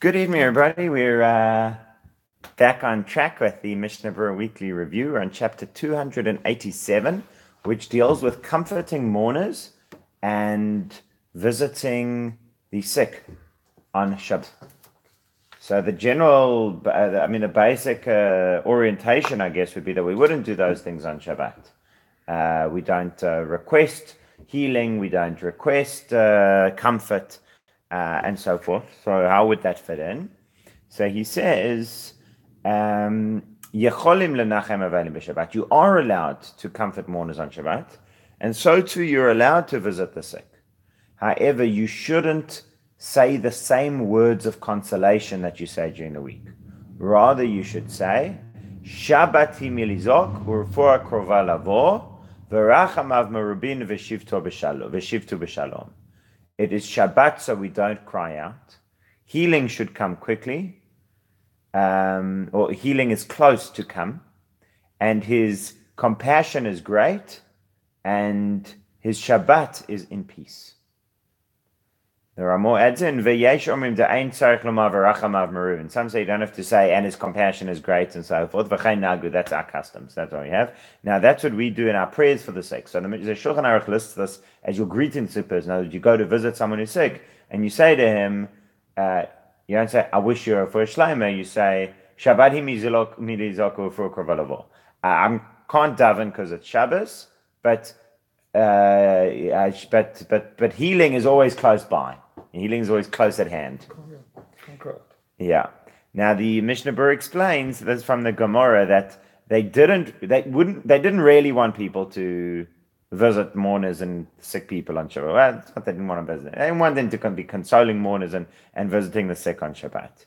Good evening, everybody. We're back on track with the Mishna Brura Weekly Review. We're on chapter 287, which deals with comforting mourners and visiting the sick on Shabbat. So the general, the basic orientation, I guess, would be that we wouldn't do those things on Shabbat. We don't request healing. We don't request comfort. And so forth. So how would that fit in? So he says, "Yecholim lenachem avelim b'Shabbat." You are allowed to comfort mourners on Shabbat, and so too you're allowed to visit the sick. However, you shouldn't say the same words of consolation that you say during the week. Rather, you should say, "Shabbat milizok u'refuah krova lavo v'rachamav merubin v'shivtu b'shalom." It is Shabbat, so we don't cry out. Healing should come quickly, or healing is close to come, and his compassion is great, and his Shabbat is in peace. There are more adds in. Some say you don't have to say, and his compassion is great, and so forth. That's our customs. That's what we have. Now, that's what we do in our prayers for the sick. So the Shulchan Aruch lists this as your greeting to a person. Now, you go to visit someone who's sick, and you say to him, you don't say, "I wish you for a shleima." You say, "Shabbat milizoku for kravalavo." I can't daven because it's Shabbos, but healing is always close by. Healing is always close at hand. Yeah. Now the Mishnah Brura explains this from the Gemara that they didn't really want people to visit mourners and sick people on Shabbat. Well, it's not they didn't want to visit. They didn't want them to be consoling mourners and visiting the sick on Shabbat.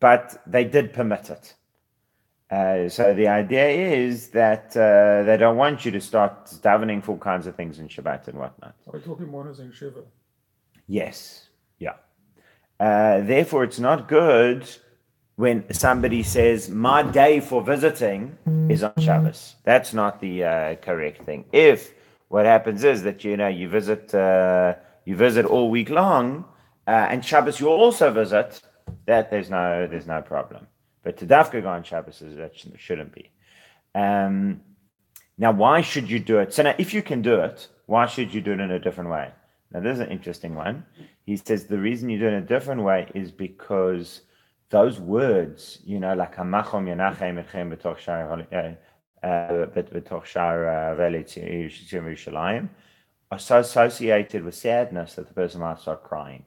But they did permit it. So the idea is that they don't want you to start davening for all kinds of things in Shabbat and whatnot. Are we talking mourners in Shiva? Yes. Yeah. Therefore, it's not good when somebody says, "My day for visiting is on Shabbos." That's not the correct thing. If what happens is that you visit all week long, and Shabbos you also visit, that there's no problem. But to dafka go on Shabbos that shouldn't be. Now, why should you do it? So now, if you can do it, why should you do it in a different way? Now, this is an interesting one. He says the reason you do it in a different way is because those words, like hamachom yanachem etchem b'toch shar Yerushalayim, are so associated with sadness that the person might start crying.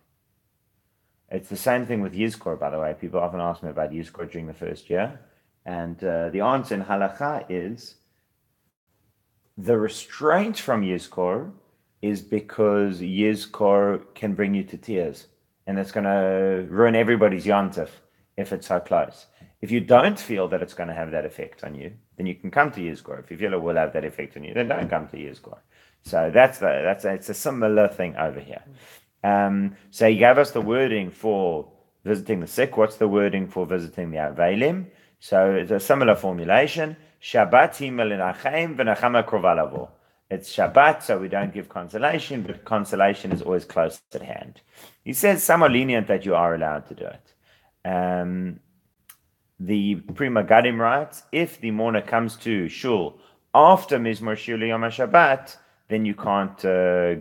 It's the same thing with Yizkor, by the way. People often ask me about Yizkor during the first year. And the answer in Halakha is the restraint from Yizkor is because Yizkor can bring you to tears. And it's going to ruin everybody's Yontif if it's so close. If you don't feel that it's going to have that effect on you, then you can come to Yizkor. If you feel it will have that effect on you, then don't come to Yizkor. So it's a similar thing over here. So he gave us the wording for visiting the sick. What's the wording for visiting the Avelim? So it's a similar formulation. Shabbat himelinachem v'nachama krovalavo. It's Shabbat, so we don't give consolation, but consolation is always close at hand. He says some are lenient that you are allowed to do it. The Pri Megadim writes, if the mourner comes to shul after Mizmor Shir Yom HaShabbat, then you can't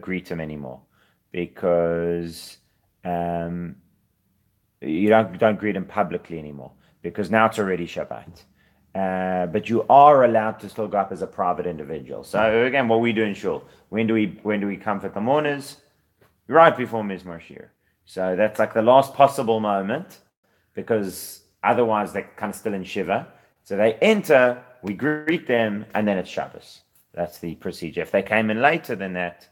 greet him anymore. Because you don't greet him publicly anymore, because now it's already Shabbat. But you are allowed to still go up as a private individual. So again, what we do in shul, when do we comfort the mourners? Right before Mizmor Shir. So that's like the last possible moment, because otherwise they're kind of still in Shiva. So they enter, we greet them, and then it's Shabbos. That's the procedure. If they came in later than that.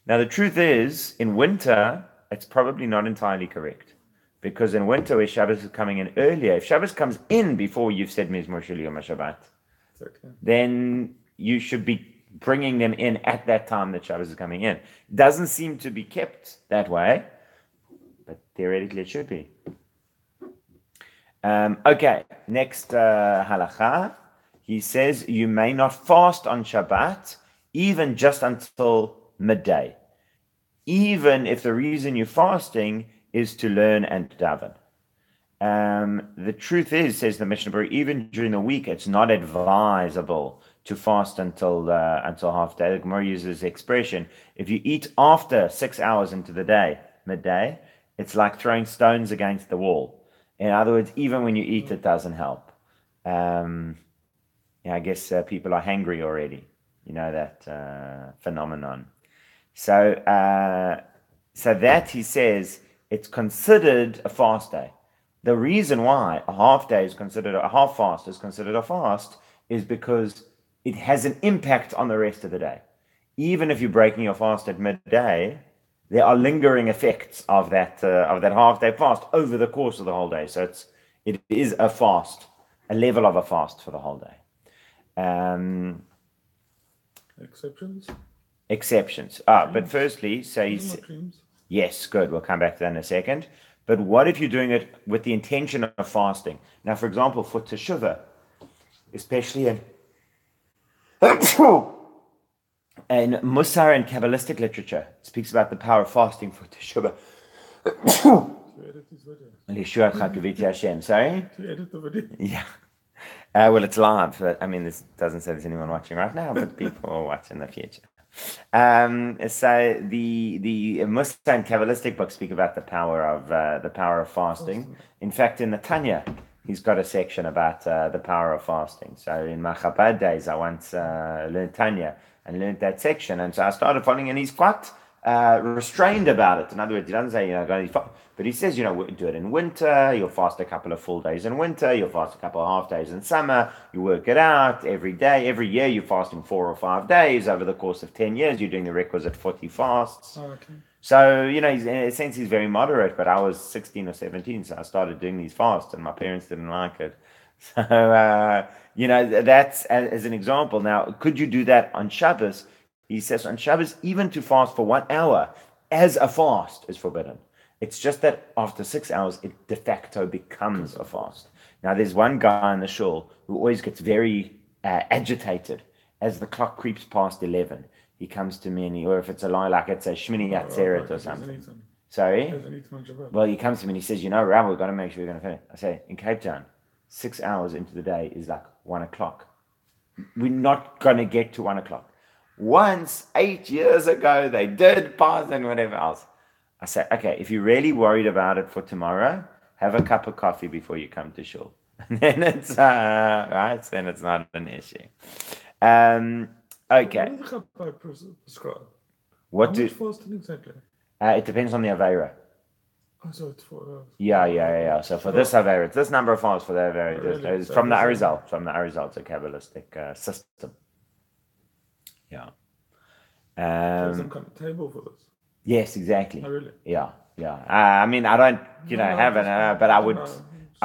Now, the truth is, in winter, it's probably not entirely correct. Because in winter, where Shabbos is coming in earlier, if Shabbos comes in before you've said Mizmor Shel Yom HaShabbat, then you should be bringing them in at that time that Shabbos is coming in. It doesn't seem to be kept that way, but theoretically it should be. Okay, next halacha. He says, you may not fast on Shabbat, even just until midday. Even if the reason you're fasting is to learn and daven. The truth is, says the Mishnah Brura, even during the week, it's not advisable to fast until half day. The Gemara uses the expression: if you eat after 6 hours into the day, midday, it's like throwing stones against the wall. In other words, even when you eat, it doesn't help. I guess people are hangry already. You know that phenomenon. So that he says it's considered a fast day. The reason why a half fast is considered a fast is because it has an impact on the rest of the day. Even if you're breaking your fast at midday, there are lingering effects of that half day fast over the course of the whole day. So it is a fast, a level of a fast for the whole day. Exceptions. But firstly, yes, good. We'll come back to that in a second. But what if you're doing it with the intention of fasting? Now, for example, for Teshuvah, especially in Musar and Kabbalistic literature, it speaks about the power of fasting for Teshuvah. Sorry? Yeah. Well, it's live. But, this doesn't say there's anyone watching right now, but people will watch in the future. So the Muslim and Kabbalistic books speak about the power of fasting. In fact, in the Tanya, he's got a section about the power of fasting. So in my Chabad days, I once learned Tanya and learned that section, and so I started following, and he's quite restrained about it. In other words, he doesn't say but he says, do it in winter. You'll fast a couple of full days in winter. You'll fast a couple of half days in summer. You work it out every day. Every year you're fasting 4 or 5 days. Over the course of 10 years, you're doing the requisite 40 fasts. Oh, okay. So, in a sense, he's very moderate, but I was 16 or 17, so I started doing these fasts, and my parents didn't like it. So, that's as an example. Now, could you do that on Shabbos? He says on Shabbos, even to fast for 1 hour as a fast is forbidden. It's just that after 6 hours, it de facto becomes a fast. Now, there's one guy in the shul who always gets very agitated as the clock creeps past 11. He comes to me, or if it's a line like it's a Shmini Atzeret or something. Sorry? Well, he comes to me and he says, Rabbi, we've got to make sure we're going to finish. I say, in Cape Town, 6 hours into the day is like 1 o'clock. We're not going to get to 1 o'clock. Once, 8 years ago, they did pass and whatever else. I say, okay, if you're really worried about it for tomorrow, have a cup of coffee before you come to shul. And then it's right. Then it's not an issue. Okay. What do fasting exactly? It depends on the Aveira. Oh, so it's for Yeah. So for this Aveira, it's this number of fasts for the Aveira. Really? It's from the Arizal. It's a Kabbalistic system. Yeah. There's some kind of table for this. Yes, exactly. Oh, really? Yeah. I don't, have it, but I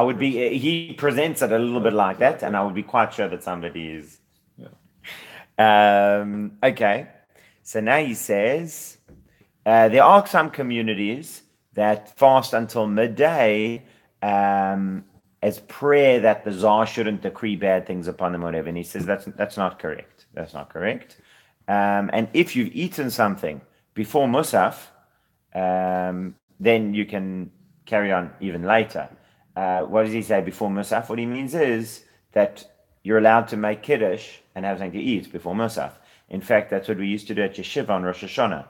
would be. He presents it a little bit like that, and I would be quite sure that somebody is. Yeah. Okay. So now he says there are some communities that fast until midday as prayer that the Tsar shouldn't decree bad things upon them or whatever. And he says that's not correct. That's not correct. And if you've eaten something before Musaf, then you can carry on even later. What does he say before Musaf? What he means is that you're allowed to make Kiddush and have something to eat before Musaf. In fact, that's what we used to do at Yeshiva on Rosh Hashanah.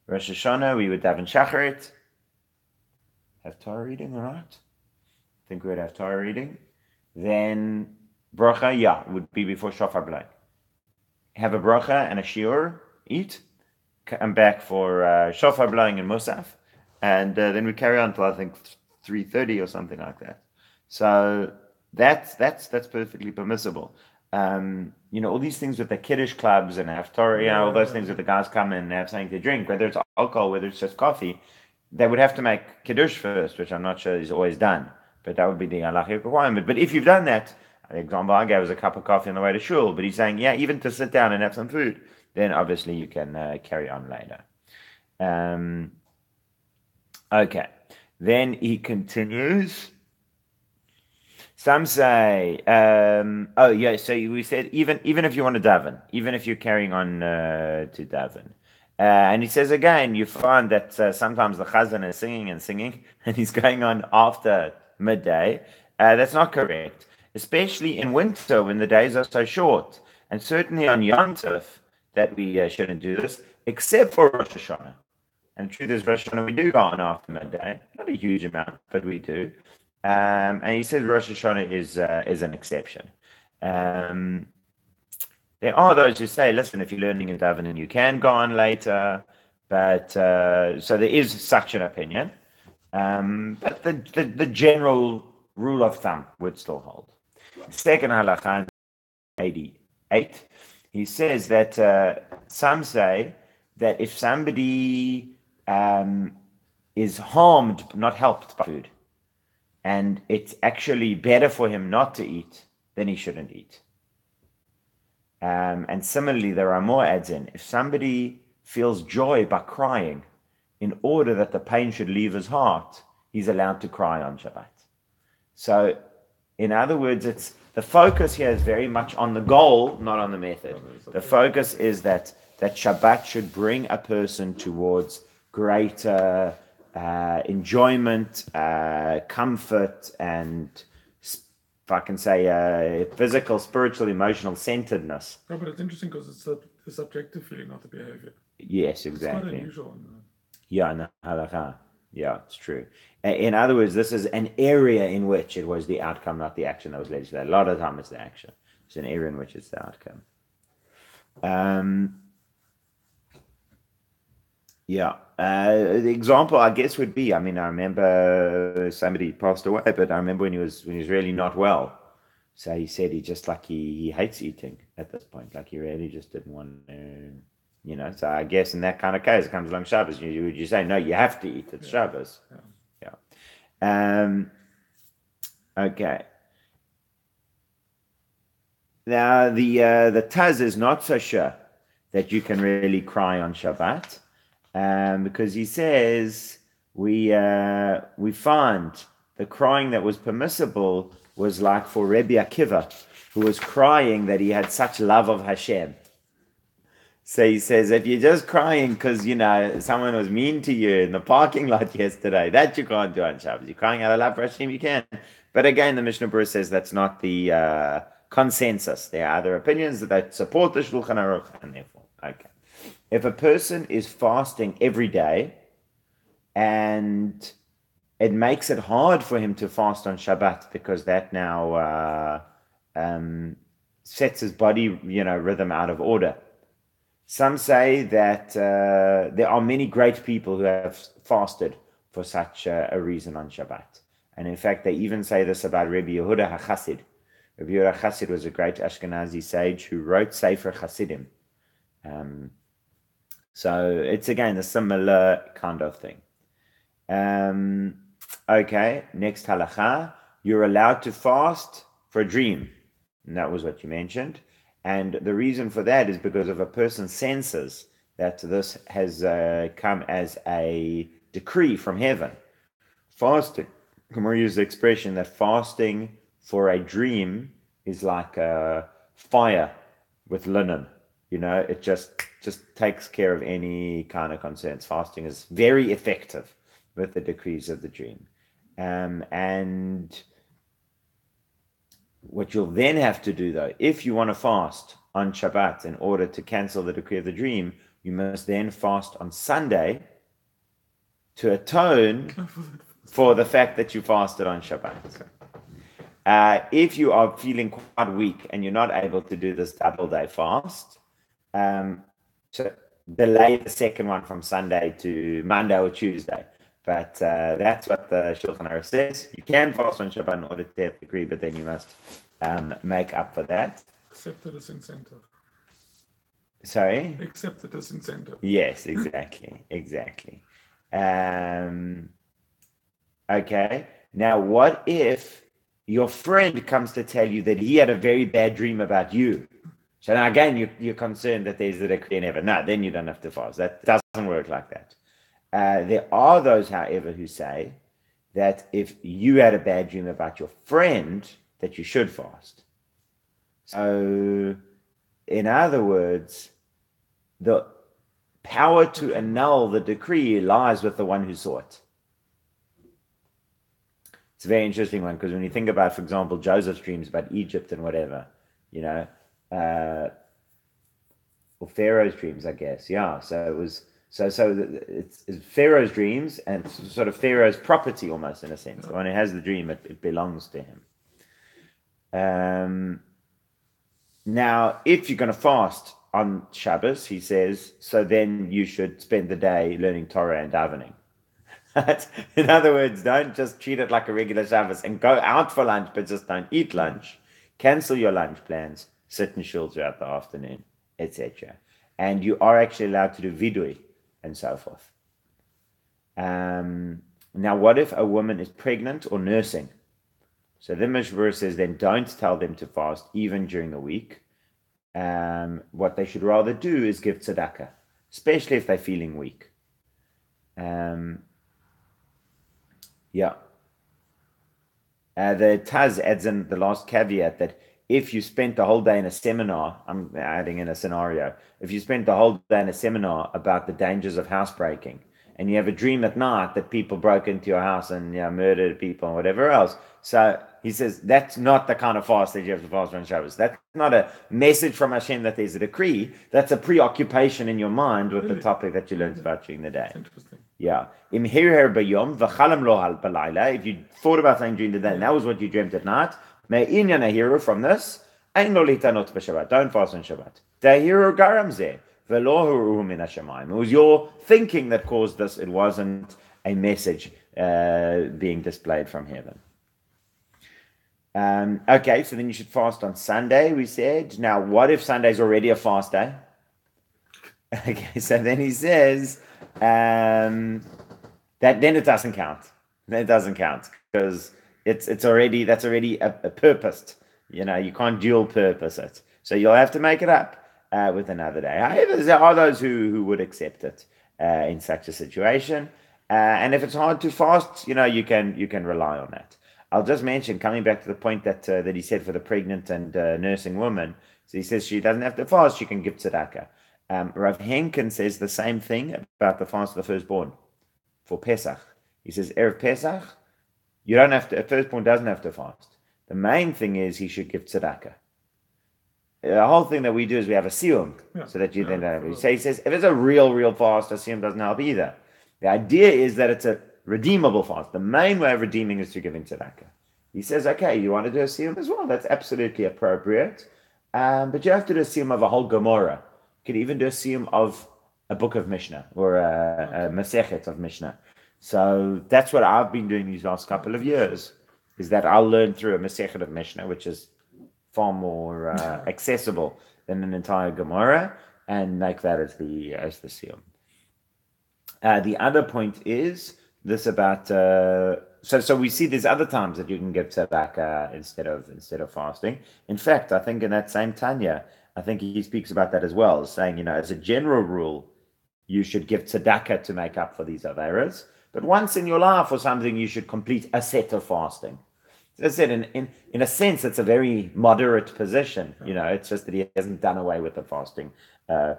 Rosh Hashanah, we would daven Shacharit. Have Torah reading, all right? I think we would have Torah reading. Then bracha, would be before Shofar blowing. Have a bracha and a shiur, eat, come back for Shofar blowing and Musaf, and then we carry on until I think 3:30 or something like that. So that's perfectly permissible. All these things with the Kiddush clubs and Haftarah, all those things that the guys come in and have something to drink, whether it's alcohol, whether it's just coffee, they would have to make Kiddush first, which I'm not sure is always done, but that would be the halachic requirement. But if you've done that, the example I gave was a cup of coffee on the way to shul, but he's saying, even to sit down and have some food, then obviously you can carry on later. Okay. Then he continues. Some say, so we said even if you want to daven, even if you're carrying on to daven, And he says again, you find that sometimes the chazan is singing and singing, and he's going on after midday. That's not correct, especially in winter when the days are so short, and certainly on Yom Tov that we shouldn't do this, except for Rosh Hashanah. And the truth is, Rosh Hashanah we do go on after midday, not a huge amount, but we do. And he says Rosh Hashanah is an exception. Um, there are those who say, listen, if you're learning in Davening, you can go on later. But so there is such an opinion. But the general rule of thumb would still hold. Second halakha, 88, he says that some say that if somebody is harmed, not helped by food, and it's actually better for him not to eat, then he shouldn't eat. And similarly, there are more adds in. If somebody feels joy by crying, in order that the pain should leave his heart, he's allowed to cry on Shabbat. So, in other words, it's the focus here is very much on the goal, not on the method. The focus is that Shabbat should bring a person towards greater enjoyment, comfort, and if I can say, physical, spiritual, emotional centeredness. No, but it's interesting because it's the subjective feeling, not the behavior. Yes, It's exactly. quite unusual. Yeah, in the halakha. Yeah, it's true. In other words, this is an area in which it was the outcome, not the action that was legislated. A lot of the time it's the action. It's an area in which it's the outcome. The example, I guess, would be, I mean, I remember somebody passed away, but I remember when he was really not well. So he said he hates eating at this point. Like he really just didn't want to, so I guess in that kind of case, it comes along Shabbos. You say, no, you have to eat. It's Shabbos. Yeah. Okay. Now, the Taz is not so sure that you can really cry on Shabbat. Because he says we find the crying that was permissible was like for Rebbe Akiva, who was crying that he had such love of Hashem. So he says, if you're just crying because someone was mean to you in the parking lot yesterday, that you can't do on Shabbos. You're crying out of love for Hashem, you can. But again, the Mishnah Brura says that's not the consensus. There are other opinions that support the Shulchan Aruch, and therefore, okay. If a person is fasting every day and it makes it hard for him to fast on Shabbat because that now sets his body, rhythm out of order. Some say that there are many great people who have fasted for such a reason on Shabbat. And in fact, they even say this about Rabbi Yehuda HaChassid. Rabbi Yehuda HaChassid was a great Ashkenazi sage who wrote Sefer Chassidim. So it's again a similar kind of thing. Okay, next halakha. You're allowed to fast for a dream. And that was what you mentioned. And the reason for that is because if a person senses that this has come as a decree from heaven. Fasting. Gemara uses the expression that fasting for a dream is like a fire with linen. It just takes care of any kind of concerns. Fasting is very effective with the decrees of the dream. And what you'll then have to do, though, if you want to fast on Shabbat in order to cancel the decree of the dream, you must then fast on Sunday to atone for the fact that you fasted on Shabbat. If you are feeling quite weak and you're not able to do this double day fast, so delay the second one from Sunday to Monday or Tuesday. But that's what the Shulchan Aruch says. You can fast on Shabbat in order to have the decree, but then you must make up for that. Except that it's incentive. Sorry? Except that it's incentive. Yes, exactly. Okay. Now, what if your friend comes to tell you that he had a very bad dream about you? So now again, you're concerned that there's a decree in heaven. No, then you don't have to fast. That doesn't work like that. There are those, however, who say that if you had a bad dream about your friend, that you should fast. So, in other words, power to annul the decree lies with the one who saw it. It's a very interesting one because when you think about, for example, Joseph's dreams about Egypt and whatever, or Pharaoh's dreams, I guess. Yeah. So it was it's Pharaoh's dreams and sort of Pharaoh's property almost in a sense. When he has the dream, it belongs to him. Now, if you're going to fast on Shabbos, he says, so then you should spend the day learning Torah and davening. In other words, don't just treat it like a regular Shabbos and go out for lunch, but just don't eat lunch. Cancel your lunch plans, sit in shul throughout the afternoon, etc. And you are actually allowed to do vidui and so forth. Now, what if a woman is pregnant or nursing? So the Mishna says, then don't tell them to fast even during the week. What they should rather do is give tzedakah, especially if they're feeling weak. The Taz adds in the last caveat that if you spent the whole day in a seminar, I'm adding in a scenario, if you spent the whole day in a seminar about the dangers of housebreaking, and you have a dream at night that people broke into your house and murdered people and whatever else. So he says that's not the kind of fast that you have to fast on Shabbos. That's not a message from Hashem that there's a decree. That's a preoccupation in your mind with the topic that you learned about during the day. Interesting. Yeah. If you thought about something during the day and that was what you dreamt at night, from this, don't fast on Shabbat. It was your thinking that caused this. It wasn't a message being displayed from heaven. Okay, so then you should fast on Sunday, we said. Now, what if Sunday's already a fast day? Okay, so then he says that then it doesn't count. It doesn't count because that's already a purposed. You can't dual purpose it. So you'll have to make it up with another day. However, there are those who would accept it in such a situation. And if it's hard to fast, you can rely on that. I'll just mention, coming back to the point that he said for the pregnant and nursing woman. So he says she doesn't have to fast; she can give tzedakah. Rav Henkin says the same thing about the fast of the firstborn for Pesach. He says Erev Pesach, you don't have to. A firstborn doesn't have to fast. The main thing is he should give tzedakah. The whole thing that we do is we have a siyum, so that you then don't have. So he says if it's a real fast, a siyum doesn't help either. The idea is that it's a redeemable fast. The main way of redeeming is through giving tzedakah. He says, okay, you want to do a siyum as well? That's absolutely appropriate. But you have to do a siyum of a whole Gemara. You could even do a siyum of a book of Mishna or a Masechet of Mishna. So that's what I've been doing these last couple of years, is that I'll learn through a Masechet of Mishna, which is far more accessible than an entire Gemara, and make that as the siyum. The other point is this about so we see there's other times that you can give tzedakah instead of fasting. In fact, I think in that same Tanya, I think he speaks about that as well, saying as a general rule, you should give tzedakah to make up for these averas, but once in your life or something, you should complete a set of fasting. As I said, in a sense, it's a very moderate position. It's just that he hasn't done away with the fasting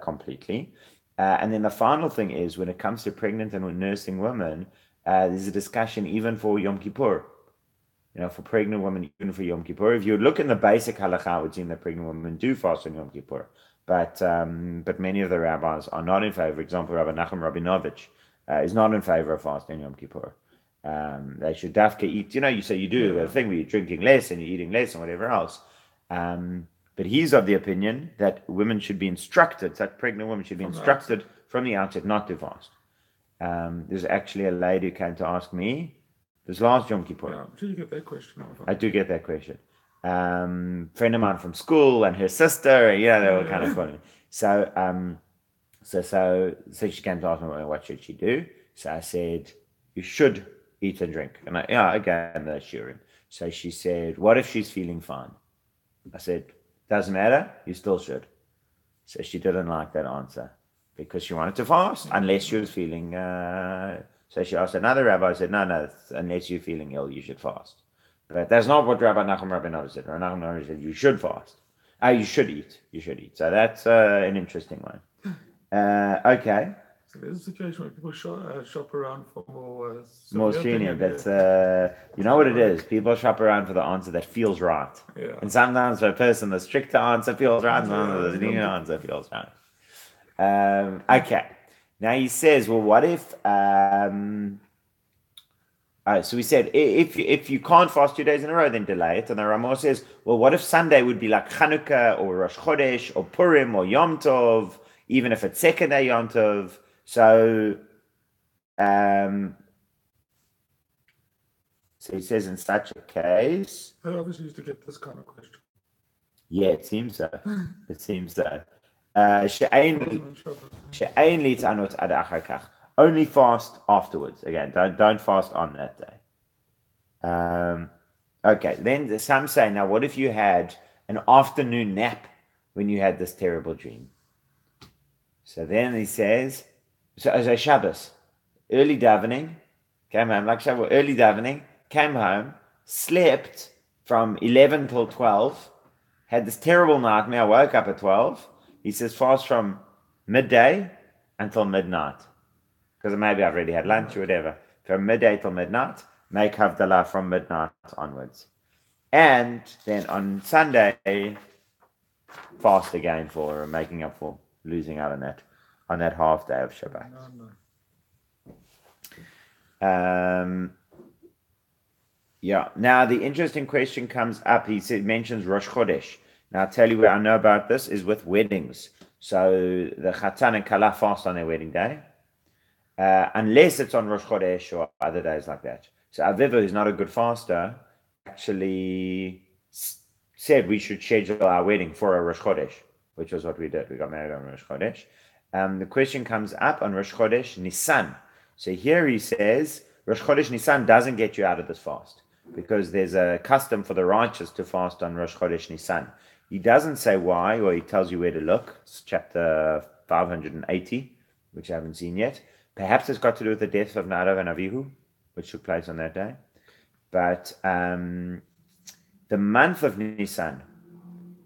completely. And then the final thing is, when it comes to pregnant and nursing women, there's a discussion even for Yom Kippur. For pregnant women, even for Yom Kippur. If you look in the basic halakha, which in the pregnant women do fast on Yom Kippur, but many of the rabbis are not in favor. For example, Rabbi Nachum Rabinovich is not in favor of fasting Yom Kippur. They should dafka eat. You say you do the thing where you're drinking less and you're eating less and whatever else. But he's of the opinion that women should be instructed, that pregnant women should be instructed from the outset not to fast. There's actually a lady who came to ask me this last Yom Kippur. Yeah, do you get that question? I do get that question. Friend of mine from school and her sister, they were kind of funny. So she came to ask me, what should she do? So I said, you should eat and drink. And I gave the assurance. So she said, what if she's feeling fine? I said, doesn't matter, you still should. So she didn't like that answer because she wanted to fast unless she was feeling. So she asked another rabbi. I said, no, unless you're feeling ill, you should fast. But that's not what Rabbi Nachum Rabinov said. Rabbi Nachum Rabinov said you should fast. You should eat. You should eat. So that's an interesting one. Okay. So there's a situation where people shop around for more More severe senior, opinion, but you know what it is? People shop around for the answer that feels right. Yeah. And sometimes for a person, the stricter answer feels right, and sometimes the Yeah. lenient answer feels right. Okay. Now he says, well, what if so we said if you can't fast 2 days in a row, then delay it. And the Ramah says, well, what if Sunday would be like Chanukah or Rosh Chodesh or Purim or Yom Tov, even if it's second day Yom Tov? So he says in such a case, I obviously used to get this kind of question. yeah, it seems so. It seems so. She'ein litanot ad achar kach. Only fast afterwards. Again, don't fast on that day. Okay, then some say, now what if you had an afternoon nap when you had this terrible dream? So then he says, so as a Shabbos, early davening, came home, like Shabbos, early davening, came home, slept from 11 till 12, had this terrible nightmare, woke up at 12. He says fast from midday until midnight. Because maybe I've already had lunch or whatever. From midday till midnight, make Havdalah from midnight onwards. And then on Sunday, fast again for making up for losing out on that half day of Shabbat. Yeah. Now the interesting question comes up. He mentions Rosh Chodesh. Now I'll tell you where I know about this is with weddings. So the Chatan and Kala fast on their wedding day, unless it's on Rosh Chodesh or other days like that. So Aviva, who's not a good faster, actually said we should schedule our wedding for a Rosh Chodesh, which was what we did. We got married on Rosh Chodesh. The question comes up on Rosh Chodesh Nisan. So here he says Rosh Chodesh Nisan doesn't get you out of this fast because there's a custom for the righteous to fast on Rosh Chodesh Nisan. He doesn't say why, or he tells you where to look. It's chapter 580, which I haven't seen yet. Perhaps it's got to do with the deaths of Nadav and Avihu, which took place on that day. But the month of Nisan,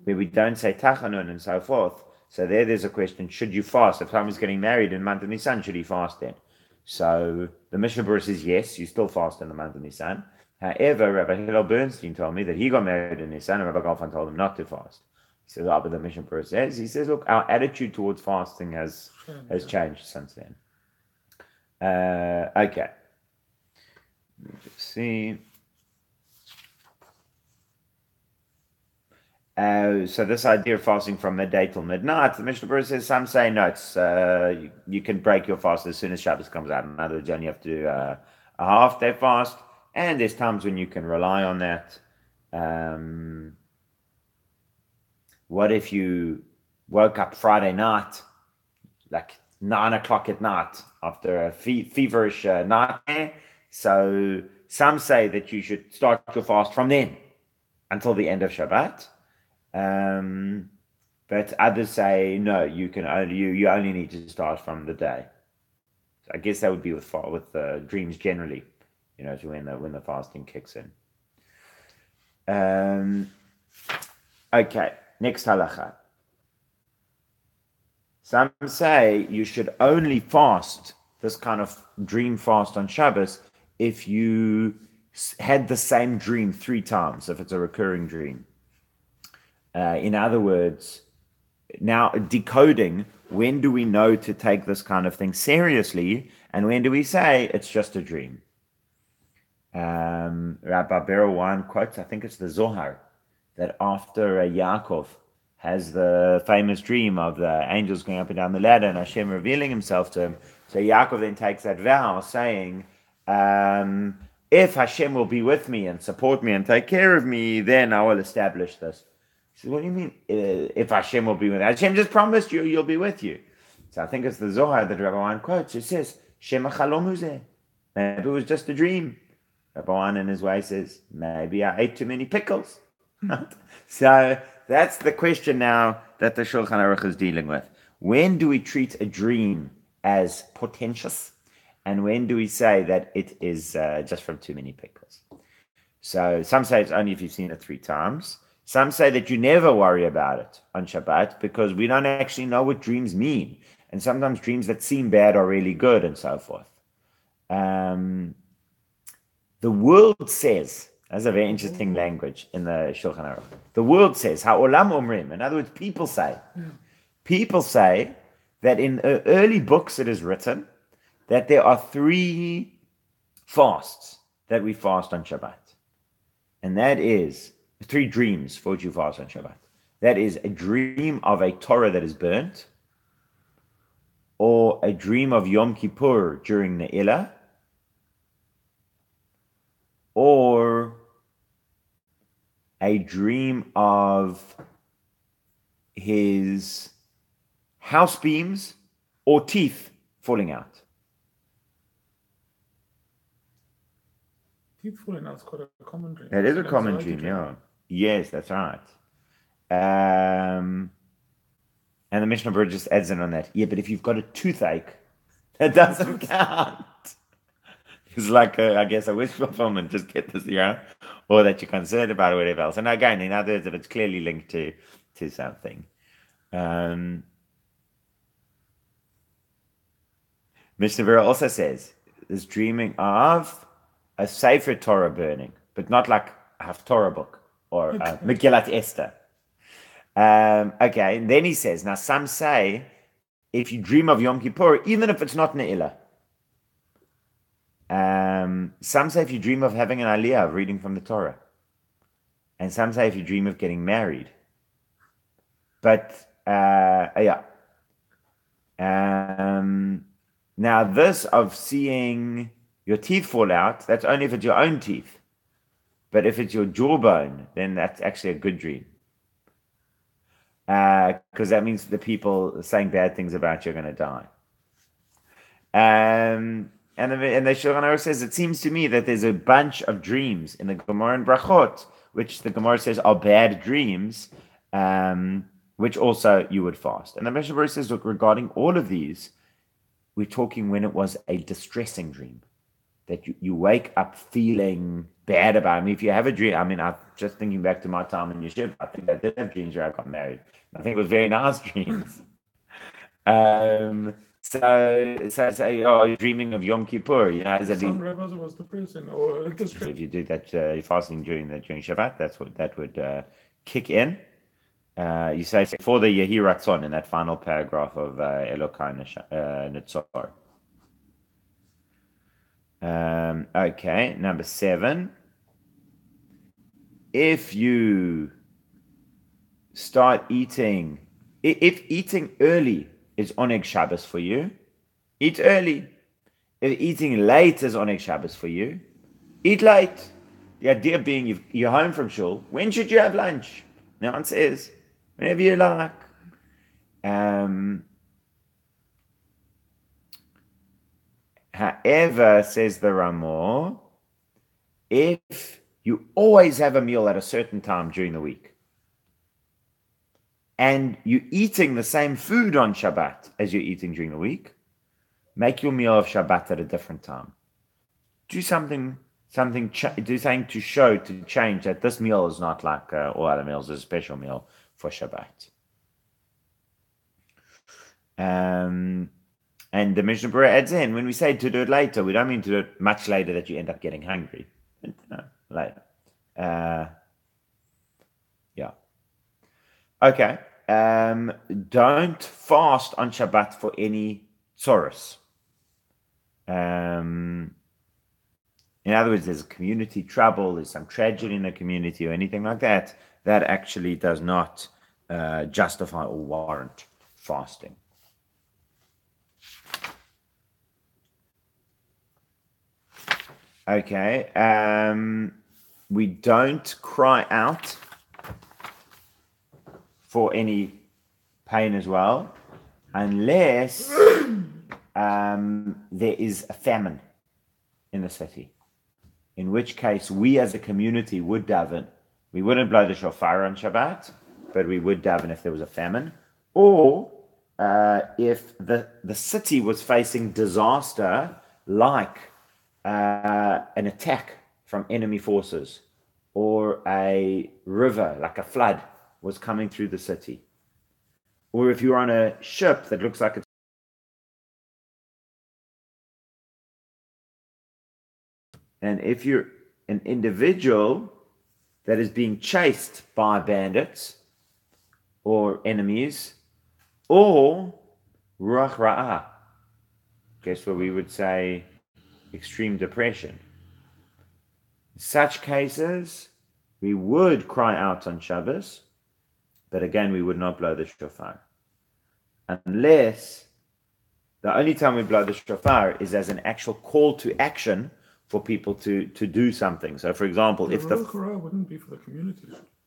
where we don't say Tachanun and so forth, so there's a question, should you fast? If someone's getting married in the month of Nisan, should he fast then? So the Mishnah Brura says, yes, you still fast in the month of Nisan. However, Rabbi Hillel Bernstein told me that he got married in Nisan, and Rabbi Galfan told him not to fast. He says, but the Mishnah Brura says, he says, look, our attitude towards fasting has changed since then. Okay. Let me just see. So this idea of fasting from midday till midnight, the Mishnah Brura says, some say no, it's you can break your fast as soon as Shabbos comes out. In other words, you only have to do a half-day fast, and there's times when you can rely on that. What if you woke up Friday night, like 9 o'clock at night, after a feverish nightmare? So some say that you should start your fast from then until the end of Shabbat. But others say no, you only need to start from the day. So I guess that would be with dreams generally, to when the fasting kicks in. Okay, next halacha. Some say you should only fast this kind of dream fast on Shabbos if you had the same dream 3 times, if it's a recurring dream. In other words, now decoding, when do we know to take this kind of thing seriously, and when do we say it's just a dream? Rabbi Brura quotes, I think it's the Zohar, that after Yaakov has the famous dream of the angels going up and down the ladder and Hashem revealing himself to him, so Yaakov then takes that vow saying, if Hashem will be with me and support me and take care of me, then I will establish this. He says, what do you mean, if Hashem will be with you? Hashem just promised you'll be with you. So I think it's the Zohar that Rabbi Wan quotes. It says, Shema Chalom Uzeh. Maybe it was just a dream. Rabbi Wan in his way says, maybe I ate too many pickles. So that's the question now that the Shulchan Aruch is dealing with. When do we treat a dream as portentous? And when do we say that it is just from too many pickles? So some say it's only if you've seen it 3 times. Some say that you never worry about it on Shabbat because we don't actually know what dreams mean. and sometimes dreams that seem bad are really good, and so forth. The world says, that's a very interesting language in the Shulchan Aruch. The world says, ha'olam omrim. In other words, people say that in early books it is written that there are 3 fasts that we fast on Shabbat. And that is 3 dreams for which you fast on Shabbat. That is a dream of a Torah that is burnt, or a dream of Yom Kippur during Ne'ilah, or a dream of his house beams or teeth falling out. Teeth falling out is quite a common dream. That is a It's an common anxiety dream, yeah. Yes, that's right. And the Mishnah Brura just adds in on that. Yeah, but if you've got a toothache, that doesn't count. It's like, I guess, a wish fulfillment, just get this, or that you're concerned about or whatever else. And again, in other words, if it's clearly linked to something. Mishnah Brura also says, is dreaming of a Sefer Torah burning, but not like a Haftorah book or Megillat Esther. Okay, and then he says, now some say, if you dream of Yom Kippur, even if it's not Ne'ilah. Some say if you dream of having an aliyah, of reading from the Torah. And some say if you dream of getting married. But, yeah. Now this of seeing your teeth fall out, that's only if it's your own teeth. But if it's your jawbone, then that's actually a good dream. Because that means the people saying bad things about you are going to die. And the Shulchan Aruch says, it seems to me that there's a bunch of dreams in the Gemara and Brachot, which the Gemara says are bad dreams, which also you would fast. And the Mishnah Brura says, look, regarding all of these, we're talking when it was a distressing dream, that you wake up feeling bad about it. I mean, if you have a dream, I mean, I'm just thinking back to my time in Yeshiva, I think I did have dreams where I got married. I think it was very nice dreams. So you're dreaming of Yom Kippur, Some rabbis was depressing or distressing. if you do that, you're fasting during Shabbat, that would kick in. You say for the Yehi Ratzon in that final paragraph of Elokai Nitzor. Okay, number 7. If you start eating, if eating early is Oneg Shabbos for you, eat early. If eating late is Oneg Shabbos for you, eat late. The idea being, you're home from shul, when should you have lunch? The answer is, whenever you like. However, says the Ramah, if you always have a meal at a certain time during the week, and you're eating the same food on Shabbat as you're eating during the week, make your meal of Shabbat at a different time. Do something to show, to change that this meal is not like all other meals, it's a special meal for Shabbat. And the Mishnah Brura adds in, when we say to do it later, we don't mean to do it much later that you end up getting hungry. No, later. Yeah. Okay. Don't fast on Shabbat for any tzoros. In other words, there's a community trouble, there's some tragedy in the community or anything like that, that actually does not justify or warrant fasting. Okay. We don't cry out for any pain as well, unless there is a famine in the city. In which case, we as a community would daven. We wouldn't blow the shofar on Shabbat, but we would daven if there was a famine. Or if the city was facing disaster, like an attack from enemy forces, or a river, like a flood, was coming through the city. Or if you're on a ship that looks like it's And if you're an individual that is being chased by bandits or enemies, or ruach ra'ah, guess what we would say, extreme depression. In such cases, we would cry out on Shabbos, but again, we would not blow the shofar. Unless the only time we blow the shofar is as an actual call to action for people to do something. So, for example, The if the Quran wouldn't be for the community.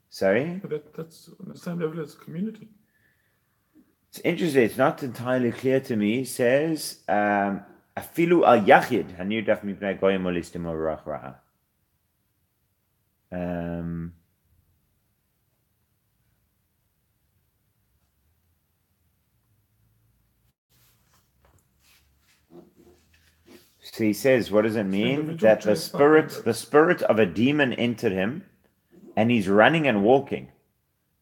sorry, But that's on the same level as community. it's interesting. It's not entirely clear to me. It says afilu al yachid hanir daf mipnei goyim olistim ruach ra'ah. So he says, what does it mean? That the spirit of a demon entered him, and he's running and walking.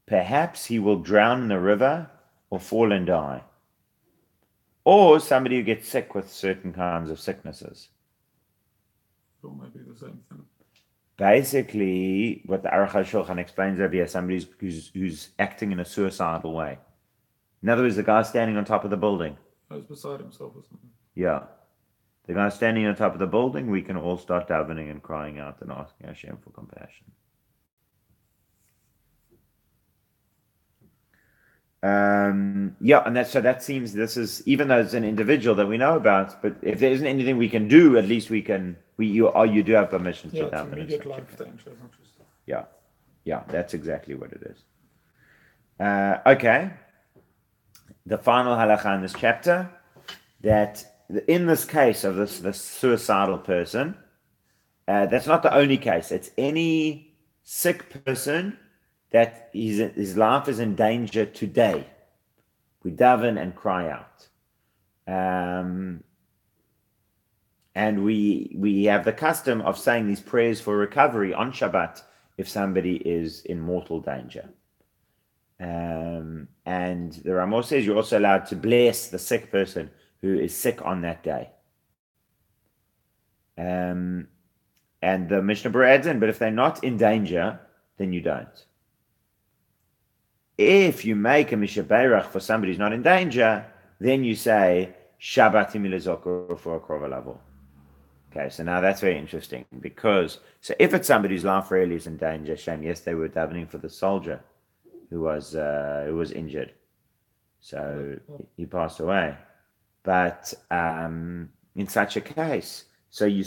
Perhaps he will drown in the river or fall and die. Or somebody who gets sick with certain kinds of sicknesses. So maybe the same thing. Basically, what the Aruch HaShulchan explains over here, somebody who's acting in a suicidal way. In other words, the guy standing on top of the building. He's beside himself or something. Yeah. The guy standing on top of the building, we can all start davening and crying out and asking Hashem for compassion. And that seems this is, even though it's an individual that we know about, but if there isn't anything we can do, at least you do have permission to daven. Immediate life danger. Yeah, that's exactly what it is. Okay. The final halacha in this chapter, that in this case of this suicidal person, that's not the only case. It's any sick person that his life is in danger today. We daven and cry out. And we have the custom of saying these prayers for recovery on Shabbat if somebody is in mortal danger. And the Ramah says you're also allowed to bless the sick person who is sick on that day. And the Mishnah Brura adds in, but if they're not in danger, then you don't. If you make a mishaberach for somebody who's not in danger, then you say Shabbat imilazok for a krova level. Okay, so now that's very interesting because if it's somebody whose life really is in danger, Shem, yes, they were davening for the soldier who was injured, so he passed away. But in such a case, so you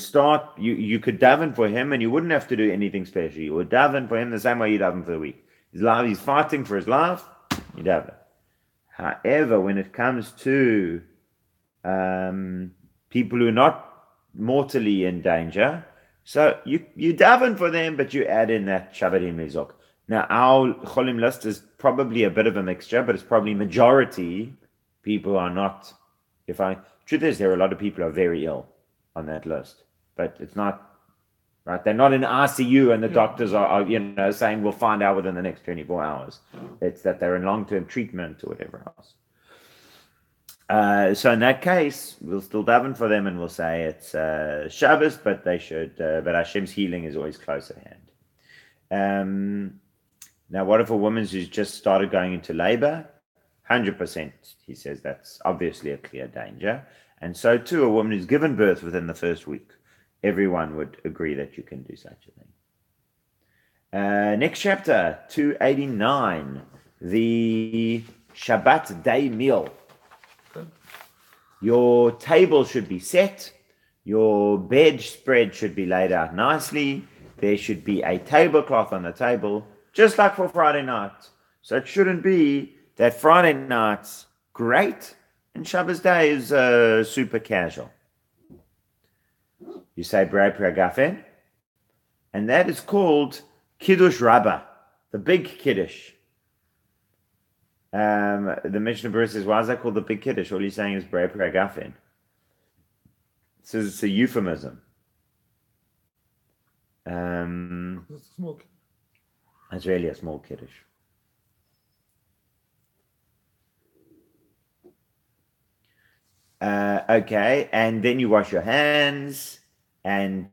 could daven for him, and you wouldn't have to do anything special. You would daven for him the same way you daven for the weak. He's fighting for his life, you daven. However, when it comes to people who are not mortally in danger, so you daven for them, but you add in that Shabbatim Mizok. Now, our Cholim list is probably a bit of a mixture, but it's probably majority people are not. Truth is, there are a lot of people who are very ill on that list, but it's not. Right, they're not in ICU, and the doctors are saying we'll find out within the next 24 hours. It's that they're in long-term treatment or whatever else. So in that case, we'll still daven for them, and we'll say it's Shabbos, but they should. But Hashem's healing is always close at hand. Now, what if a woman who's just started going into labor? 100%, he says that's obviously a clear danger, and so too a woman who's given birth within the first week. Everyone would agree that you can do such a thing. Next chapter, 289, the Shabbat day meal. Okay. Your table should be set. Your bedspread should be laid out nicely. There should be a tablecloth on the table, just like for Friday night. So it shouldn't be that Friday night's great and Shabbos day is super casual. You say Brei Pragafen, and that is called Kiddush Rabbah, the big Kiddush. The Mishnah Brura says, why is that called the big Kiddush? All he's saying is Brei Pragafen. So it's a euphemism. It's a small kid. It's really a small Kiddush. Okay, and then you wash your hands. and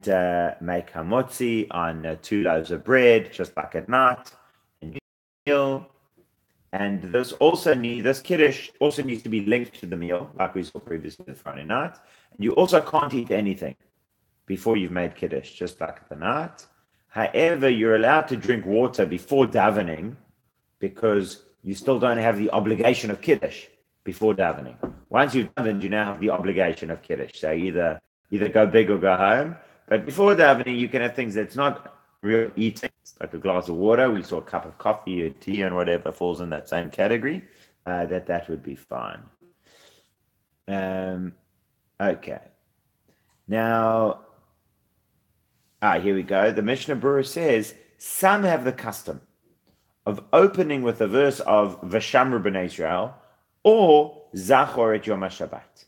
make hamotzi on 2 loaves of bread, just like at night, and meal. And this kiddush also needs to be linked to the meal, like we saw previously the Friday night. And you also can't eat anything before you've made kiddush, just like at the night. However, you're allowed to drink water before davening because you still don't have the obligation of kiddush before davening. Once you've davened, you now have the obligation of kiddush. So either go big or go home. But before davening, you can have things that's not real eating. It's like a glass of water. We saw a cup of coffee or tea and whatever falls in that same category. That would be fine. Okay. Now, here we go. The Mishnah Brura says some have the custom of opening with a verse of Vashamru b'nei Israel or Zachor et Yom HaShabbat.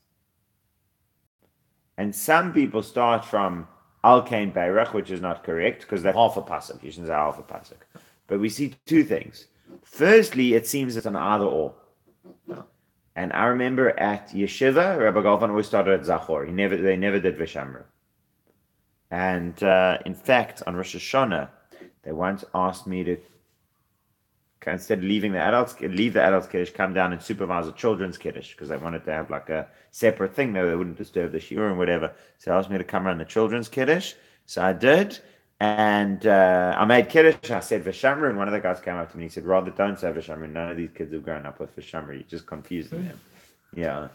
And some people start from Al Kain Beirach, which is not correct because that's half a pasuk. You shouldn't say half a pasuk. But we see two things. Firstly, it seems it's an either or. And I remember at Yeshiva, Rabbi Galvan always started at Zachor. They never did Vashamru. And in fact, on Rosh Hashanah, they once asked me to, instead of leave the adults kiddush, come down and supervise the children's kiddush because they wanted to have like a separate thing though they wouldn't disturb the shiur and whatever. So they asked me to come around the children's kiddush. So I did, and I made kiddush. I said Vashamru, and one of the guys came up to me and he said, "Rather don't say Vashamru. None of these kids have grown up with Vashamru. You're just confusing them." Yeah.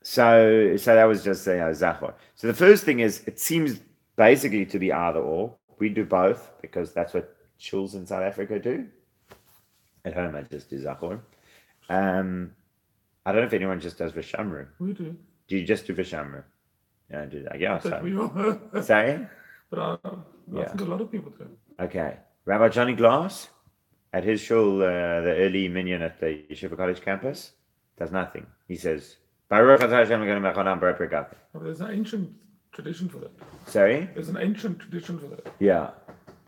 So that was just Zachor. So the first thing is, it seems basically to be either or. We do both because that's what shuls in South Africa do. At home, I just do Zachor. I don't know if anyone just does Vashamru. We do. Do you just do Vashamru? Yeah, I do that. Yeah, so. We all. Sorry? But I think a lot of people do. Okay. Rabbi Johnny Glass, at his shul, the early minion at the Yeshiva College campus, does nothing. He says, Baruch atah Hashem Elokeinu melech haolam borei peri gafen. There's an ancient tradition for that. Sorry? There's an ancient tradition for that. Yeah.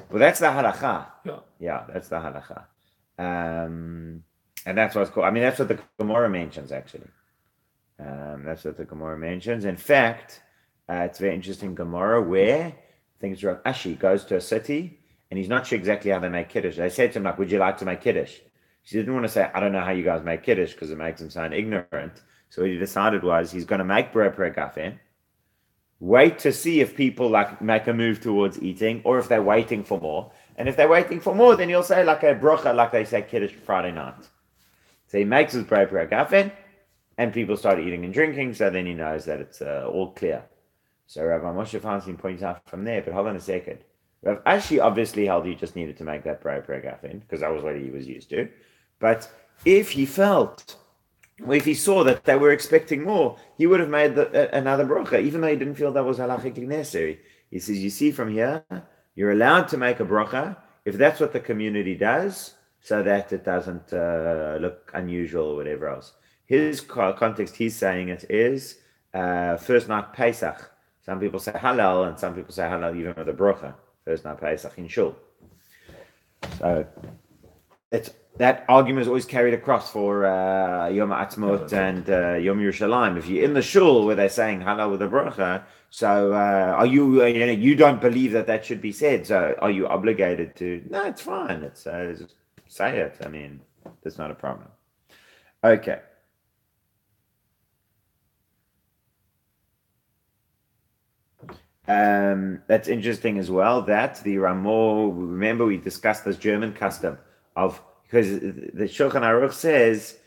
Well, that's the halacha. Yeah. Yeah, that's the halacha. And that's what's called. I mean, that's what the Gemara mentions, actually. That's what the Gemara mentions. In fact, it's very interesting Gemara where I think it's Rav Ashi goes to a city and he's not sure exactly how they make kiddush. They said to him, like, would you like to make kiddush? He didn't want to say, I don't know how you guys make kiddush because it makes him sound ignorant. So what he decided was he's going to make borei peri gafen, wait to see if people like make a move towards eating or if they're waiting for more. And if they're waiting for more, then he'll say like a brocha, like they say kiddush Friday night. So he makes his borei peri gafen and people start eating and drinking. So then he knows that it's all clear. So Rabbi Moshe Feinstein points out from there, but hold on a second. Rav Ashi obviously held he just needed to make that borei peri gafen because that was what he was used to. But if he saw that they were expecting more, he would have made another brocha, even though he didn't feel that was halachically necessary. He says, you see from here, you're allowed to make a brocha if that's what the community does, so that it doesn't look unusual or whatever else. His context, he's saying it is first night Pesach. Some people say halal, and some people say halal even with a brocha. First night Pesach in shul. So that argument is always carried across for Yom Ha'atzmaut and Yom Yerushalayim. If you're in the shul where they're saying halal with a bracha, so are you? You don't believe that should be said. So are you obligated to? No, it's fine. It's just say it. I mean, that's not a problem. Okay. That's interesting as well. That the Ramo. Remember, we discussed this German custom of. Because the Shulchan Aruch says,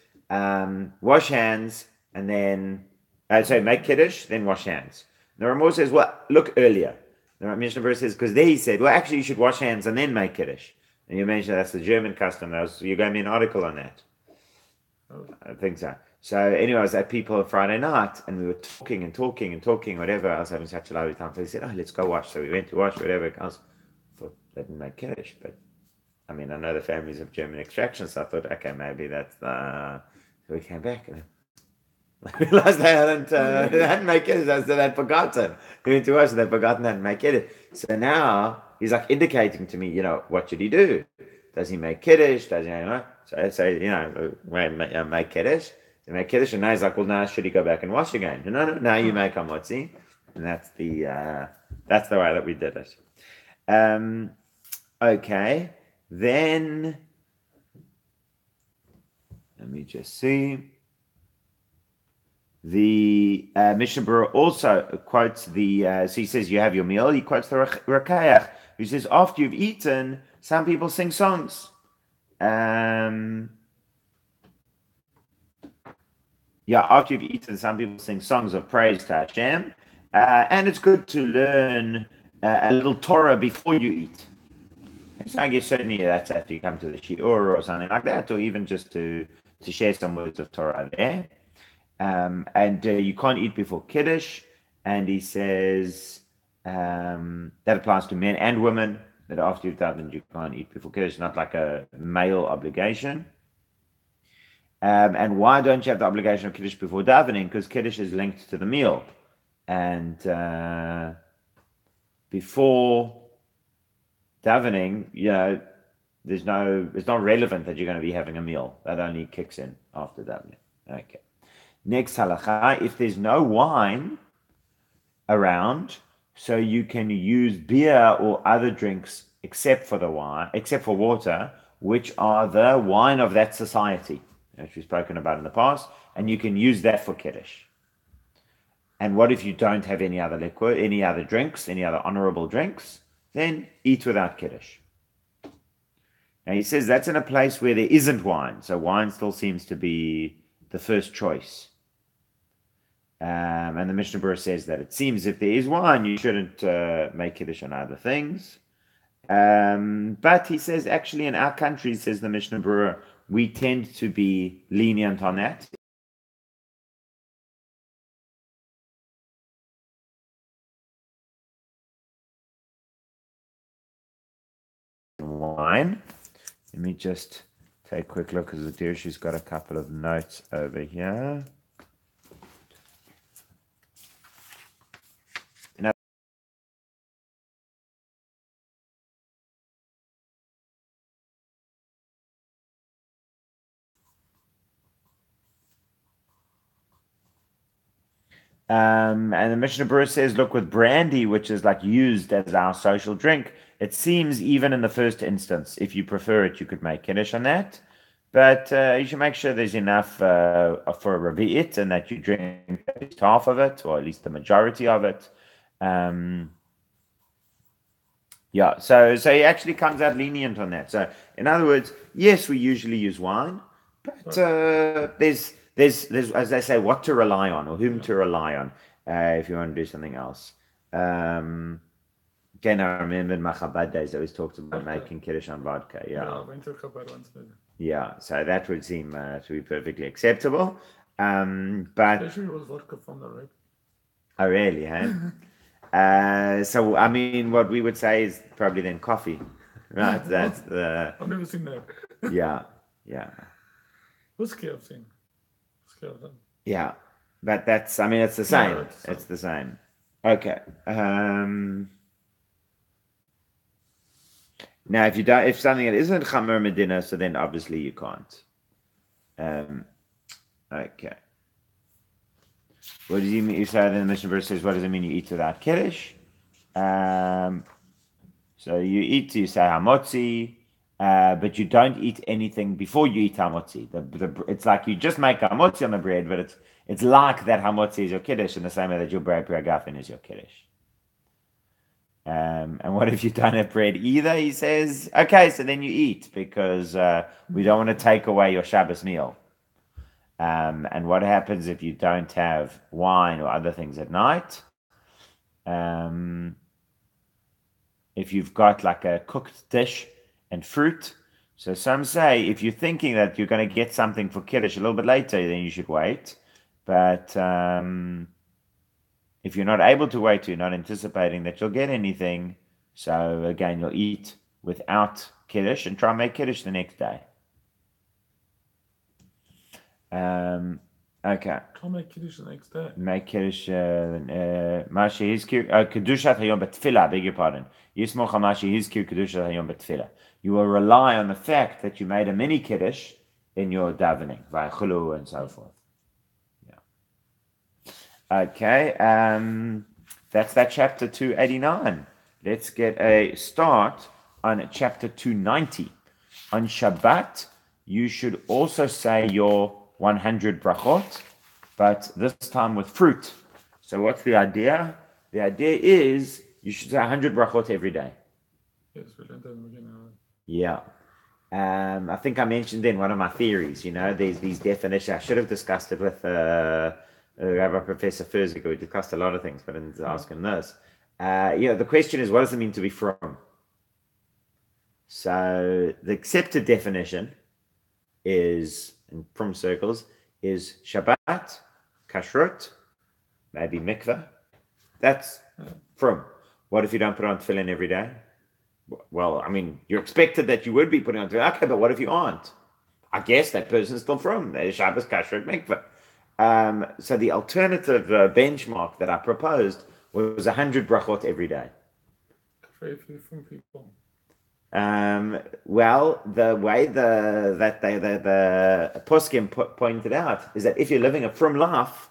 wash hands and then, make kiddush, then wash hands. The Ramah says, well, look earlier. The Mishna verse says, because there he said, well, actually you should wash hands and then make kiddush. And you mentioned that's the German custom. You gave me an article on that. I think so. So anyway, I was at people on Friday night and we were talking, whatever. I was having such a lovely time. So they said, let's go wash. So we went to wash, whatever. I thought they didn't make kiddush, but I mean, I know the families of German extraction, so I thought, okay, maybe that's the... So we came back and I realized they hadn't made kiddush, so they'd forgotten. We went to wash and they'd forgotten they hadn't made kiddush. So now he's like indicating to me, what should he do? Does he make kiddush? Does he, So I say, make kiddush. He make kiddush, and now he's like, well, now should he go back and wash again? No, now you make hamotzi. And that's the way that we did it. Okay, then let me just see. The Mishnah Brura also quotes so he says you have your meal. He quotes the Rakayach, who says after you've eaten, some people sing songs. After you've eaten, some people sing songs of praise to Hashem, and it's good to learn a little Torah before you eat. So I guess certainly that's after you come to the shiur or something like that, or even just to share some words of Torah there. And you can't eat before Kiddush. And he says that applies to men and women, that after you've done it, you can't eat before Kiddush, not like a male obligation. And why don't you have the obligation of Kiddush before davening? Because Kiddush is linked to the meal. And before davening, it's not relevant that you're going to be having a meal. That only kicks in after davening. Okay. Next halacha, if there's no wine around, so you can use beer or other drinks except for water, which are the wine of that society, as we've spoken about in the past, and you can use that for Kiddush. And what if you don't have any other liquid, any other drinks, any other honorable drinks? Then eat without Kiddush. Now he says that's in a place where there isn't wine, so wine still seems to be the first choice. And the Mishnah Brura says that it seems if there is wine, you shouldn't make Kiddush on other things. But he says actually in our country, says the Mishnah Brura, we tend to be lenient on that. Wine. Let me just take a quick look because she's got a couple of notes over here. And the Mishnah Brura says, look, with brandy, which is like used as our social drink, it seems even in the first instance, if you prefer it, you could make Kiddush on that. But you should make sure there's enough for a Revi'it and that you drink at least half of it, or at least the majority of it. So he actually comes out lenient on that. So in other words, yes, we usually use wine, but there's as they say, what to rely on or whom to rely on if you want to do something else. Again, I remember in my Chabad days, I always talked about making Kiddush on vodka. I went to Chabad once. Yeah, so that would seem to be perfectly acceptable. But especially it was vodka from the right. Oh, really? Hey? So I mean, what we would say is probably then coffee, right? That's the. I've never seen that. Yeah. Whiskey I've seen. Yeah, but that's. I mean, it's the same. Yeah, it's the same. Okay. Now, if something that isn't Chamer Medina, so then obviously you can't. Okay. What does he mean? So then the Mishnah Brura says, what does it mean you eat without Kiddush? So you say hamotzi, but you don't eat anything before you eat hamotzi. It's like you just make hamotzi on the bread, but it's like that hamotzi is your Kiddush in the same way that your bread piragafin is your Kiddush. And what if you don't have bread either? He says, okay, so then you eat because we don't want to take away your Shabbos meal. And what happens if you don't have wine or other things at night? If you've got like a cooked dish and fruit. So some say if you're thinking that you're going to get something for Kiddush a little bit later, then you should wait. But if you're not able to wait, you're not anticipating that you'll get anything. So again, you'll eat without Kiddush and try and make Kiddush the next day. Okay. Can't make Kiddush the next day. Make Kiddush. Mashi Hizkir. Kedushat Hayom Betfila. Beg your pardon. Yismoch Mashi Hizkir Kedushat Hayom Betfila. You will rely on the fact that you made a mini Kiddush in your davening, via chulu and so forth. Yeah. Okay. That's that chapter 289. Let's get a start on chapter 290. On Shabbat, you should also say your 100 brachot, but this time with fruit. So what's the idea? The idea is you should say 100 brachot every day. Yes, we learned that in the beginning. Yeah. I think I mentioned in one of my theories, there's these definitions. I should have discussed it with Rabbi Professor Furzik. We discussed a lot of things, but I didn't ask him this. The question is, what does it mean to be from? So the accepted definition is, in from circles, is Shabbat, kashrut, maybe mikveh. That's from. What if you don't put on tefillin every day? Well, I mean, you're expected that you would be putting on tefillin. Okay, but what if you aren't? I guess that person's still from. There's Shabbos, kashrut, mikveh. So the alternative benchmark that I proposed was 100 brachot every day. Very few from people. Well, the way the poskim pointed out is that if you're living a from life,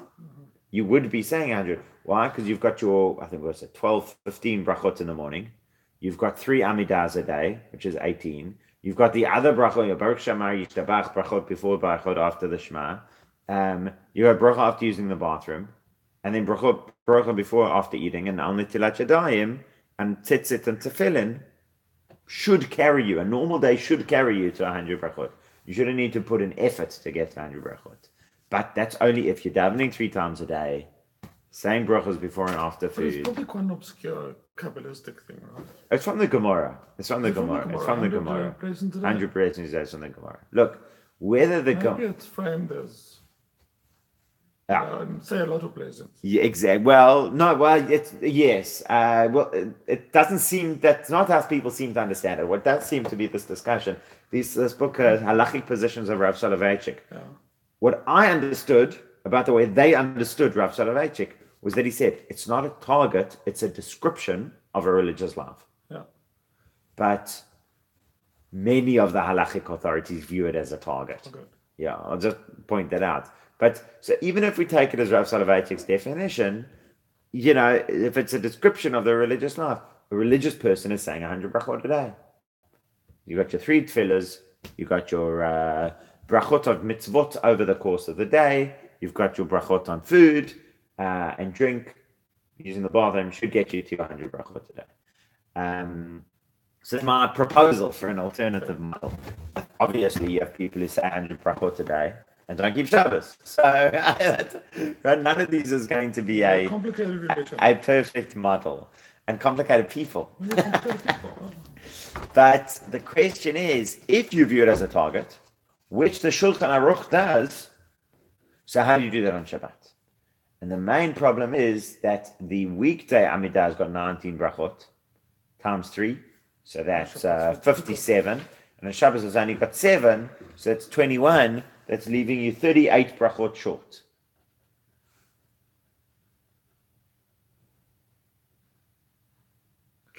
you would be saying 100. Why? Because you've got your, I think it was 12, 15 brachot in the morning. You've got 3 amidas a day, which is 18. You've got the other brachot, your Baruch Shamar Yishtabach, brachot before brachot after the Shema. You have brachot after using the bathroom, and then brachot before after eating, and al netilat yadayim, and tzitzit and tefillin should carry you. A normal day should carry you to 100 brachot. You shouldn't need to put an effort to get to 100 brachot. But that's only if you're davening 3 times a day, saying brachos before and after But it's food. probably quite an obscure Kabbalistic thing, right? It's from the Gemara. It's from the Is it Gemara. It's from the 100 Gemara. present today? 100 presents is from the Gemara. Look, whether the Maybe Gemara. it's framed as, Yeah. say a lot of presents. Yeah, exactly. Well, no, well, it's yes. Well, it doesn't seem that's not how people seem to understand it. What does seem to be this discussion, this book, Halachic Positions of Rav Soloveitchik. Yeah. What I understood about the way they understood Rav Soloveitchik was that he said it's not a target; it's a description of a religious life. Yeah. But many of the halachic authorities view it as a target. Okay. Yeah, I'll just point that out. But so even if we take it as Rav Soloveitchik's definition, if it's a description of the religious life, a religious person is saying 100 brachot a day. You got your 3 tefillahs, you got your brachot of mitzvot over the course of the day, you've got your brachot on food and drink, using the bathroom should get you to 100 brachot a day. So my proposal for an alternative model, obviously you have people who say 100 brachot a day and don't keep Shabbos. So none of these is going to be a complicated religion. a perfect model and complicated people. Complicated people. But the question is, if you view it as a target, which the Shulchan Aruch does, so how do you do that on Shabbat? And the main problem is that the weekday Amidah has got 19 brachot times 3, so that's 57. And the Shabbos has only got 7, so that's 21. That's leaving you 38 brachot short.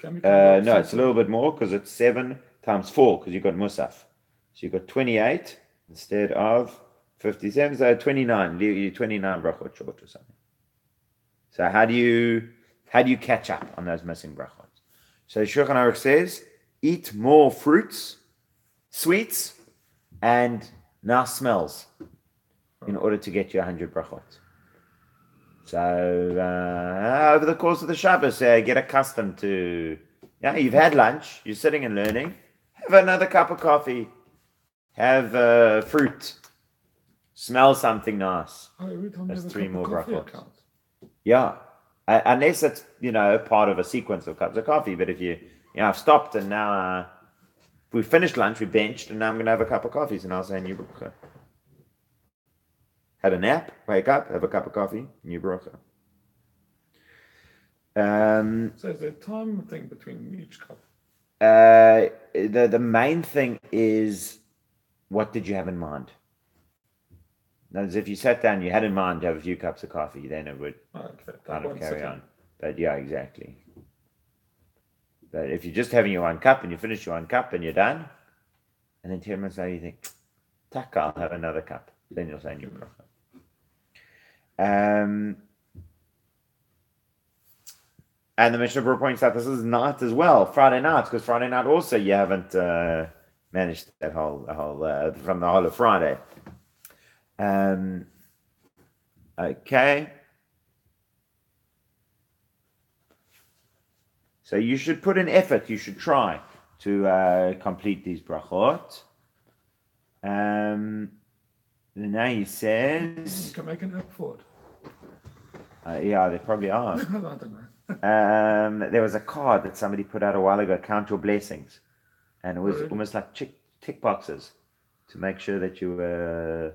No, it's a little bit more because it's 7 times 4 because you've got Musaf. So you've got 28 instead of 57, so 29. You're 29 brachot short or something. So how do you catch up on those missing brachot? So Shulchan Aruch says, eat more fruits, sweets, and nice smells in order to get you 100 brachot. So over the course of the Shabbos, get accustomed to, you've had lunch, you're sitting and learning, have another cup of coffee, have fruit, smell something nice. That's 3 more brachot. Yeah, unless it's, part of a sequence of cups of coffee. But if I've stopped and now we finished lunch, we benched, and now I'm going to have a cup of coffee, so now I'll say new bracha. Had a nap, wake up, have a cup of coffee, new bracha. So is there a time thing between each cup? The main thing is, what did you have in mind? Now, if you sat down, you had in mind to have a few cups of coffee, then it would kind of carry on. But yeah, exactly. But if you're just having your 1 cup and you finish your 1 cup and you're done, and then 10 minutes later you think, taka, I'll have another cup. Then you'll say new bracha. And the Mishnah Brura points out this is night as well, Friday night, because Friday night also you haven't managed that whole from the whole of Friday. Okay. So you should put in effort. You should try to complete these brachot. Now he says, You can make an app for it. yeah, they probably are. I don't know. There was a card that somebody put out a while ago, count your blessings, and it was almost like tick boxes to make sure that you were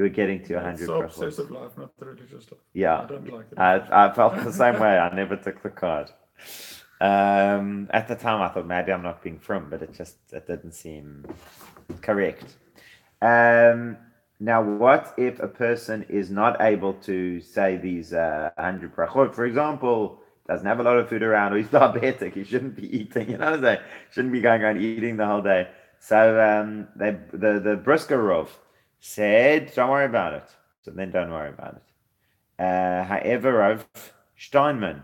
getting to 100 It's the brachot. obsessive life, not the religious life. Yeah, I don't like it. I felt the same way. I never took the card. At the time, I thought maybe I'm not being frum, but it didn't seem correct. Now, what if a person is not able to say these 100 brachot? For example, doesn't have a lot of food around, or he's diabetic, he shouldn't be eating. You know what I'm saying? Shouldn't be going around eating the whole day. So the Briskerov said, don't worry about it. So then don't worry about it. However, Rav Steinman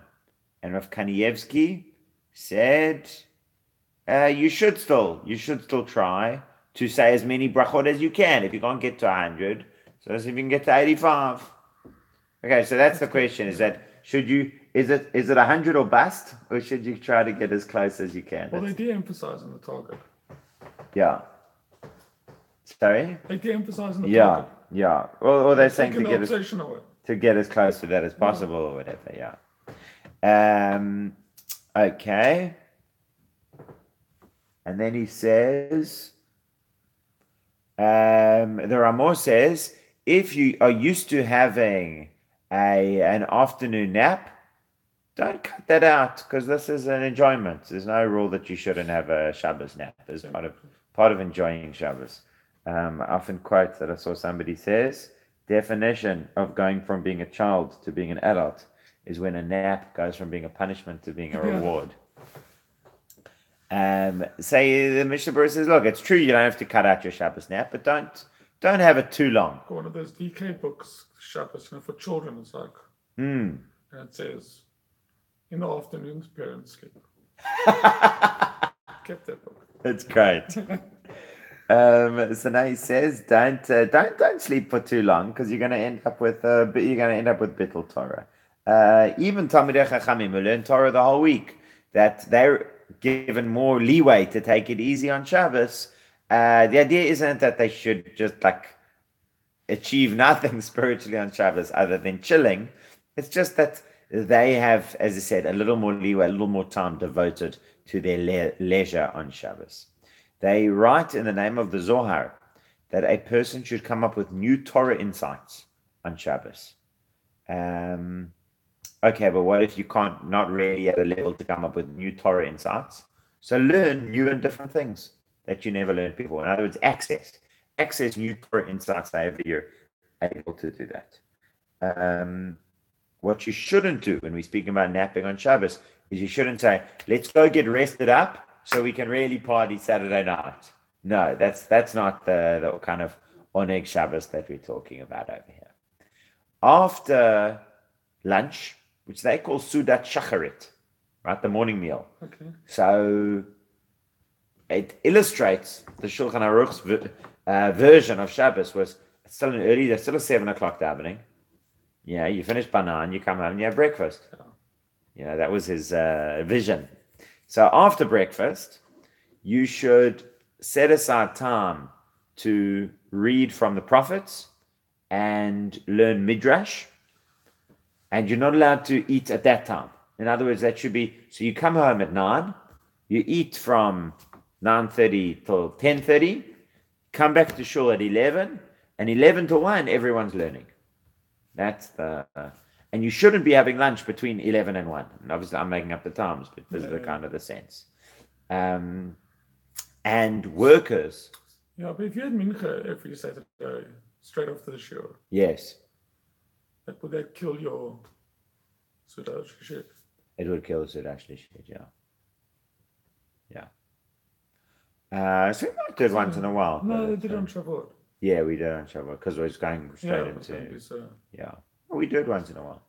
and Rav Kanievsky said you should still try to say as many brachot as you can. If you can't get to 100, so if you can get to 85. Okay, so that's the question: is it 100 or bust, or should you try to get as close as you can? Well, they de-emphasize on the target. Yeah. Sorry. They de-emphasize on the target. Yeah. Or they're saying Taking the obsession away. to get as close to that as possible, or whatever. Yeah. Okay. And then he says, the Ramah says, if you are used to having an afternoon nap, don't cut that out, because this is an enjoyment. There's no rule that you shouldn't have a Shabbos nap as part of enjoying Shabbos. I often quote that I saw somebody says, definition of going from being a child to being an adult is when a nap goes from being a punishment to being a reward. Say the Mishnah Brura says, look, it's true you don't have to cut out your Shabbos nap, but don't have it too long. One of those DK books, Shabbos, for children, it's like, and it says, in the afternoons, parents sleep. Kept that book. That's great. So now he says, don't sleep for too long, because you're going to end up with bittul Torah. Even Talmidei Chachamim who learn Torah the whole week, that they're given more leeway to take it easy on Shabbos. The idea isn't that they should just achieve nothing spiritually on Shabbos other than chilling. It's just that they have, as I said, a little more leeway, a little more time devoted to their leisure on Shabbos. They write in the name of the Zohar that a person should come up with new Torah insights on Shabbos. Okay, but what if you not really at a level to come up with new Torah insights? So learn new and different things that you never learned before. In other words, access new Torah insights however you're able to do that. What you shouldn't do when we speak about napping on Shabbos is you shouldn't say, let's go get rested up so we can really party Saturday night. No, that's not the kind of oneg Shabbos that we're talking about over here. After lunch, which they call Sudat Shacharit, right, the morning meal. Okay. So it illustrates the Shulchan Aruch's version of Shabbos was still there's still a 7 o'clock davening. Yeah, you finish by 9, you come home and you have breakfast. Yeah, that was his vision. So after breakfast, you should set aside time to read from the prophets and learn Midrash. And you're not allowed to eat at that time. In other words, that should be, so you come home at 9, you eat from 9:30 till 10:30, come back to shul at 11, and 11 to 1, everyone's learning. That's and you shouldn't be having lunch between 11 and 1. And obviously, I'm making up the times, but this is the kind of the sense. And workers. Yeah, but if you had mincha every Saturday, straight after the shiur. Yes. Would that kill your Sudash shit? It would kill the Sudash shit, yeah. So we might do it once in a while. No, they did on Shavuot. Yeah, we do it on Shavuot because we're going straight into. So. Yeah. We do it once in a while.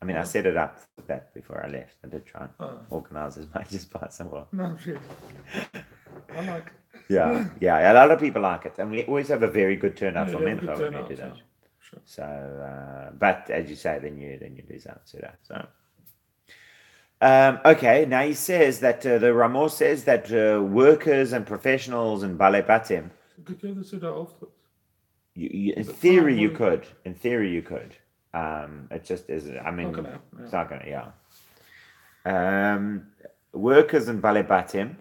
I mean, I set it up with that before I left. I did try and Oh. organize as much as possible. No, really. I like it. Yeah. A lot of people like it, and we always have a very good turnout Yeah, from they have a Mencha good when we do turnout, that. Sure. So, but as you say, then you lose out to that. So. Okay, now he says that the Ramor says that workers and professionals in Bale Batim, Could you this after? in theory you could. In theory you could. It just is. I mean, it's not gonna. Workers in Bale Batim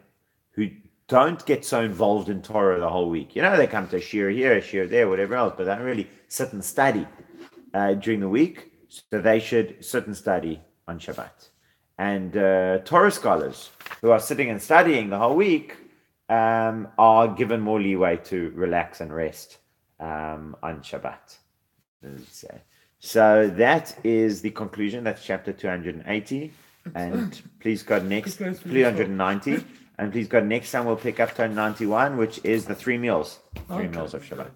who don't get so involved in Torah the whole week. You know, they come to a shir here, a shir there, whatever else, but they don't really sit and study during the week. So they should sit and study on Shabbat. And Torah scholars who are sitting and studying the whole week are given more leeway to relax and rest on Shabbat. So that is the conclusion. That's chapter 280. And please God, next 390. And please God, next time we'll pick up 291, which is the 3 meals. 3 meals of Shabbat.